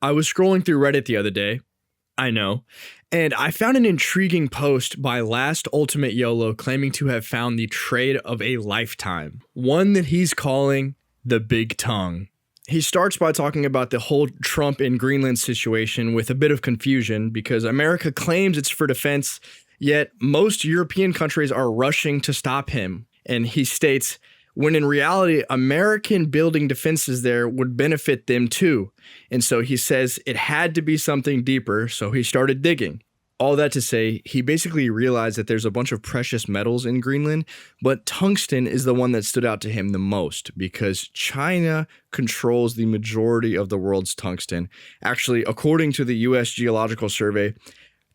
I was scrolling through Reddit the other day, I know, and I found an intriguing post by Last Ultimate YOLO claiming to have found the trade of a lifetime, one that he's calling the Big Tongue. He starts by talking about the whole Trump in Greenland situation with a bit of confusion because America claims it's for defense, yet most European countries are rushing to stop him. And he states, when in reality, American building defenses there would benefit them too. And so he says it had to be something deeper, so he started digging. All that to say, he basically realized that there's a bunch of precious metals in Greenland, but tungsten is the one that stood out to him the most because China controls the majority of the world's tungsten. Actually, according to the US Geological Survey,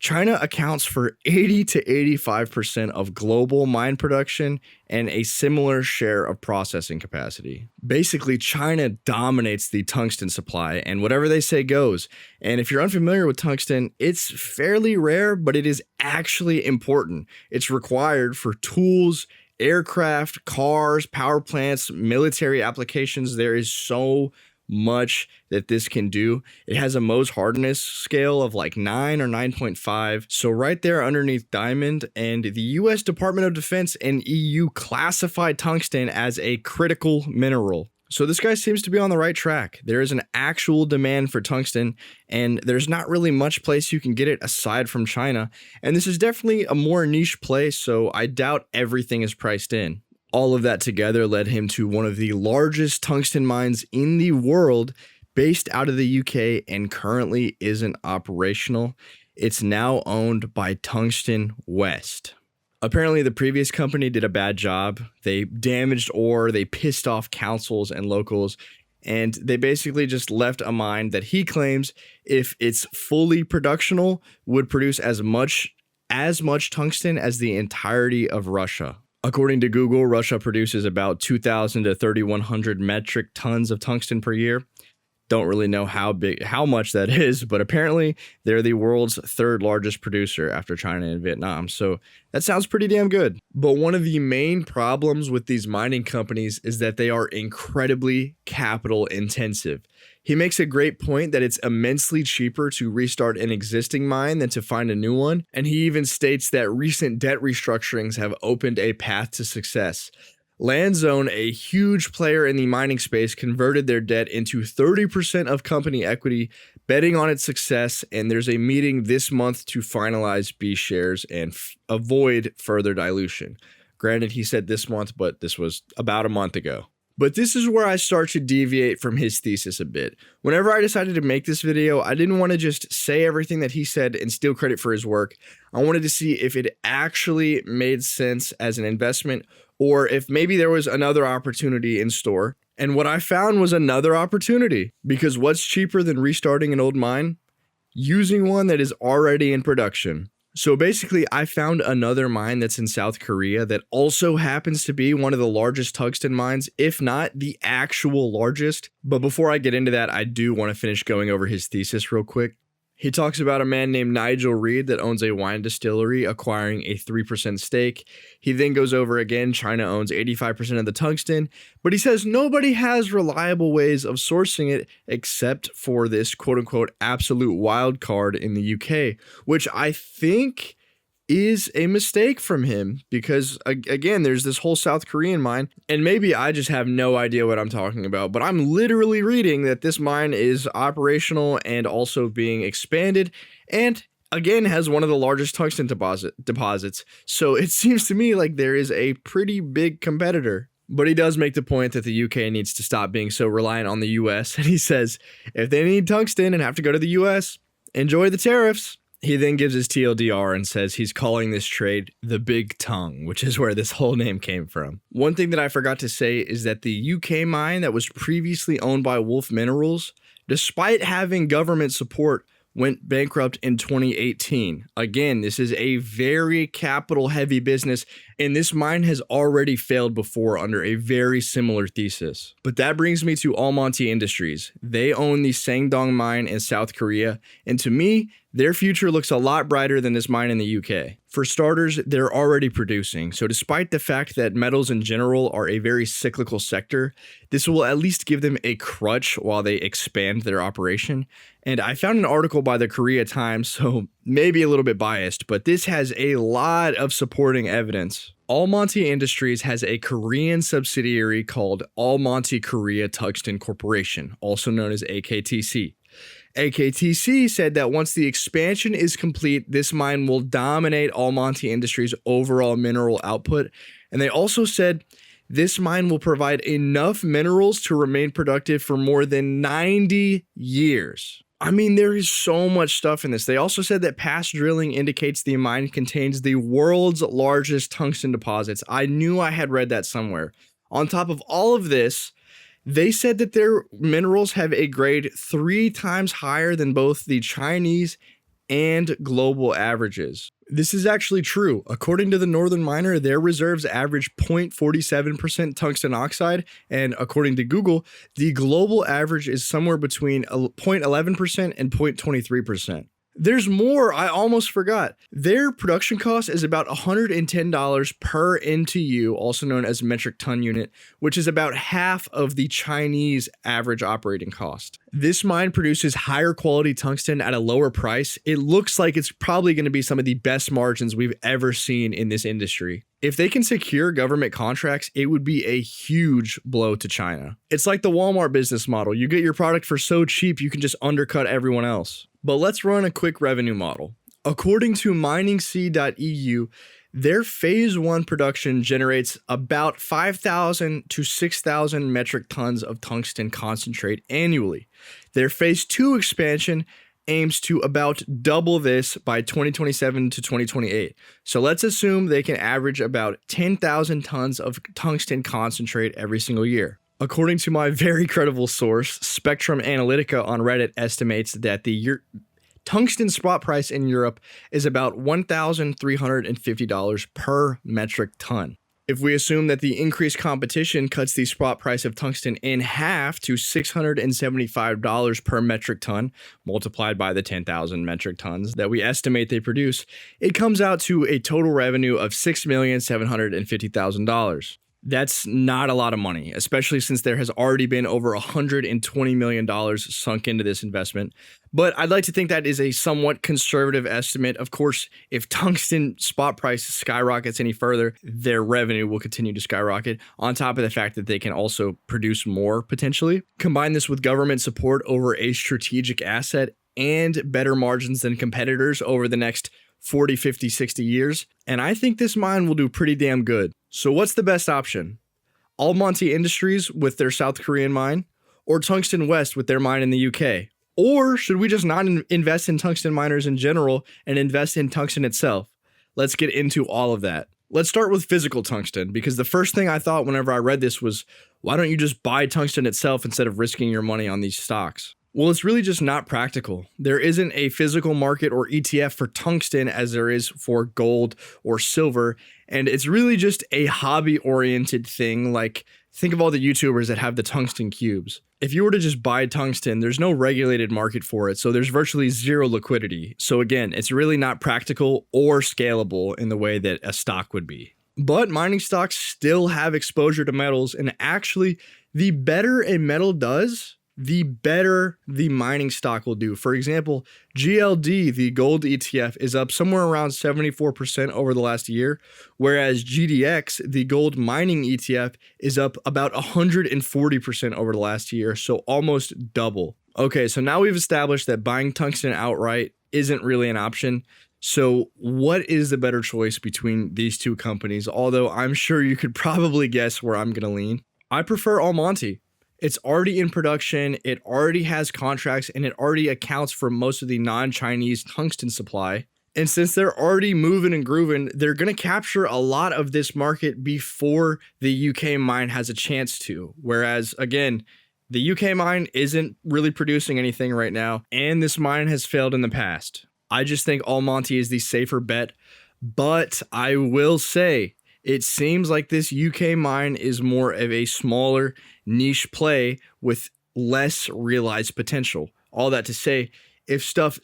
China accounts for 80 to 85% of global mine production and a similar share of processing capacity. Basically, China dominates the tungsten supply, and whatever they say goes. And if you're unfamiliar with tungsten, it's fairly rare, but it is actually important. It's required for tools, aircraft, cars, power plants, military applications. There is so much that this can do. It has a Mohs hardness scale of like 9 or 9.5. So right there underneath diamond, and the US Department of Defense and EU classified tungsten as a critical mineral. So this guy seems to be on the right track. There is an actual demand for tungsten, and there's not really much place you can get it aside from China. And this is definitely a more niche place, so I doubt everything is priced in. All of that together led him to one of the largest tungsten mines in the world, based out of the UK and currently isn't operational. It's now owned by Tungsten West. Apparently, the previous company did a bad job. They damaged ore, they pissed off councils and locals, and they basically just left a mine that he claims, if it's fully productional, would produce as much tungsten as the entirety of Russia. According to Google, Russia produces about 2,000 to 3,100 metric tons of tungsten per year. Don't really know how much that is, but apparently they're the world's third largest producer after China and Vietnam. So that sounds pretty damn good. But one of the main problems with these mining companies is that they are incredibly capital intensive. He makes a great point that it's immensely cheaper to restart an existing mine than to find a new one, and he even states that recent debt restructurings have opened a path to success. Landzone, a huge player in the mining space, converted their debt into 30% of company equity, betting on its success, and there's a meeting this month to finalize B shares and avoid further dilution. Granted, he said this month, but this was about a month ago. But this is where I start to deviate from his thesis a bit. Whenever I decided to make this video, I didn't want to just say everything that he said and steal credit for his work. I wanted to see if it actually made sense as an investment, or if maybe there was another opportunity in store. And what I found was another opportunity, because what's cheaper than restarting an old mine? Using one that is already in production. So basically, I found another mine that's in South Korea that also happens to be one of the largest tungsten mines, if not the actual largest. But before I get into that, I do want to finish going over his thesis real quick. He talks about a man named Nigel Reed that owns a wine distillery acquiring a 3% stake. He then goes over again, China owns 85% of the tungsten, but he says nobody has reliable ways of sourcing it except for this quote-unquote absolute wild card in the UK, which I think is a mistake from him because, again, there's this whole South Korean mine, and maybe I just have no idea what I'm talking about, but I'm literally reading that this mine is operational and also being expanded, and again, has one of the largest tungsten deposits. So it seems to me like there is a pretty big competitor. But he does make the point that the UK needs to stop being so reliant on the US, and he says, if they need tungsten and have to go to the US, enjoy the tariffs. He then gives his TLDR and says he's calling this trade the Big Tongue, which is where this whole name came from. One thing that I forgot to say is that the UK mine that was previously owned by Wolf Minerals, despite having government support, went bankrupt in 2018. Again, this is a very capital heavy business, and this mine has already failed before under a very similar thesis. But that brings me to Almonty Industries. They own the Sangdong mine in South Korea, and to me, Their future looks a lot brighter than this mine in the UK. For starters, they're already producing, so despite the fact that metals in general are a very cyclical sector, this will at least give them a crutch while they expand their operation. And I found an article by the Korea Times, so maybe a little bit biased, but this has a lot of supporting evidence. Almonty Industries has a Korean subsidiary called Almonty Korea Tungsten Corporation, also known as AKTC. AKTC said that once the expansion is complete, this mine will dominate Almonty Industries' overall mineral output. And they also said this mine will provide enough minerals to remain productive for more than 90 years. I mean, there is so much stuff in this. They also said that past drilling indicates the mine contains the world's largest tungsten deposits. I knew I had read that somewhere. On top of all of this, they said that their minerals have a grade 3 times higher than both the Chinese and global averages. This is actually true. According to the Northern Miner, their reserves average 0.47% tungsten oxide, and according to Google, the global average is somewhere between 0.11% and 0.23%. There's more, I almost forgot. Their production cost is about $110 per NTU, also known as metric ton unit, which is about half of the Chinese average operating cost. This mine produces higher quality tungsten at a lower price. It looks like it's probably going to be some of the best margins we've ever seen in this industry. If they can secure government contracts, it would be a huge blow to China. It's like the Walmart business model. You get your product for so cheap, you can just undercut everyone else. But let's run a quick revenue model. According to miningsea.eu, their phase 1 production generates about 5,000 to 6,000 metric tons of tungsten concentrate annually. Their phase 2 expansion aims to about double this by 2027 to 2028. So let's assume they can average about 10,000 tons of tungsten concentrate every single year. According to my very credible source, Spectrum Analytica on Reddit estimates that the tungsten spot price in Europe is about $1,350 per metric ton. If we assume that the increased competition cuts the spot price of tungsten in half to $675 per metric ton, multiplied by the 10,000 metric tons that we estimate they produce, it comes out to a total revenue of $6,750,000. That's not a lot of money, especially since there has already been over $120 million sunk into this investment. But I'd like to think that is a somewhat conservative estimate. Of course, if tungsten spot price skyrockets any further, their revenue will continue to skyrocket, on top of the fact that they can also produce more potentially. Combine this with government support over a strategic asset and better margins than competitors over the next 40, 50, 60 years, and I think this mine will do pretty damn good. So what's the best option? Almonty Industries with their South Korean mine, or Tungsten West with their mine in the UK? Or should we just not invest in tungsten miners in general and invest in tungsten itself? Let's get into all of that. Let's start with physical tungsten, because the first thing I thought whenever I read this was, why don't you just buy tungsten itself instead of risking your money on these stocks? Well, it's really just not practical. There isn't a physical market or ETF for tungsten as there is for gold or silver, and it's really just a hobby-oriented thing. Like, think of all the YouTubers that have the tungsten cubes. If you were to just buy tungsten, there's no regulated market for it, so there's virtually zero liquidity. So again, it's really not practical or scalable in the way that a stock would be. But mining stocks still have exposure to metals, and actually, the better a metal does, the better the mining stock will do. For example, GLD, the gold ETF, is up somewhere around 74% over the last year, whereas GDX, the gold mining ETF, is up about 140% over the last year, so almost double. Okay, so now we've established that buying tungsten outright isn't really an option. So what is the better choice between these two companies? Although I'm sure you could probably guess where I'm going to lean. I prefer Almonty. It's already in production, it already has contracts, and it already accounts for most of the non-Chinese tungsten supply. And since they're already moving and grooving, they're going to capture a lot of this market before the UK mine has a chance to. Whereas, again, the UK mine isn't really producing anything right now, and this mine has failed in the past. I just think Almonty is the safer bet, but I will say, it seems like this UK mine is more of a smaller niche play with less realized potential. All that to say, if stuff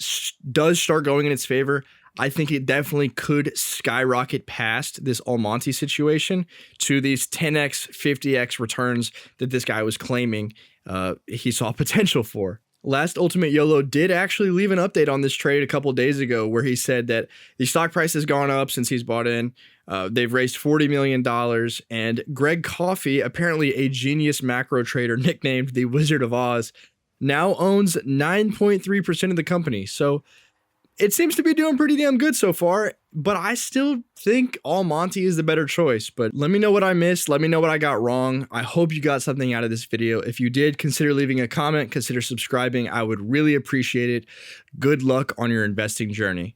does start going in its favor, I think it definitely could skyrocket past this Almonty situation to these 10x, 50x returns that this guy was claiming he saw potential for. Last Ultimate YOLO did actually leave an update on this trade a couple days ago where he said that the stock price has gone up since he's bought in. They've raised $40 million, and Greg Coffey, apparently a genius macro trader nicknamed the Wizard of Oz, now owns 9.3% of the company. So it seems to be doing pretty damn good so far, but I still think Almonty is the better choice. But let me know what I missed. Let me know what I got wrong. I hope you got something out of this video. If you did, consider leaving a comment, consider subscribing. I would really appreciate it. Good luck on your investing journey.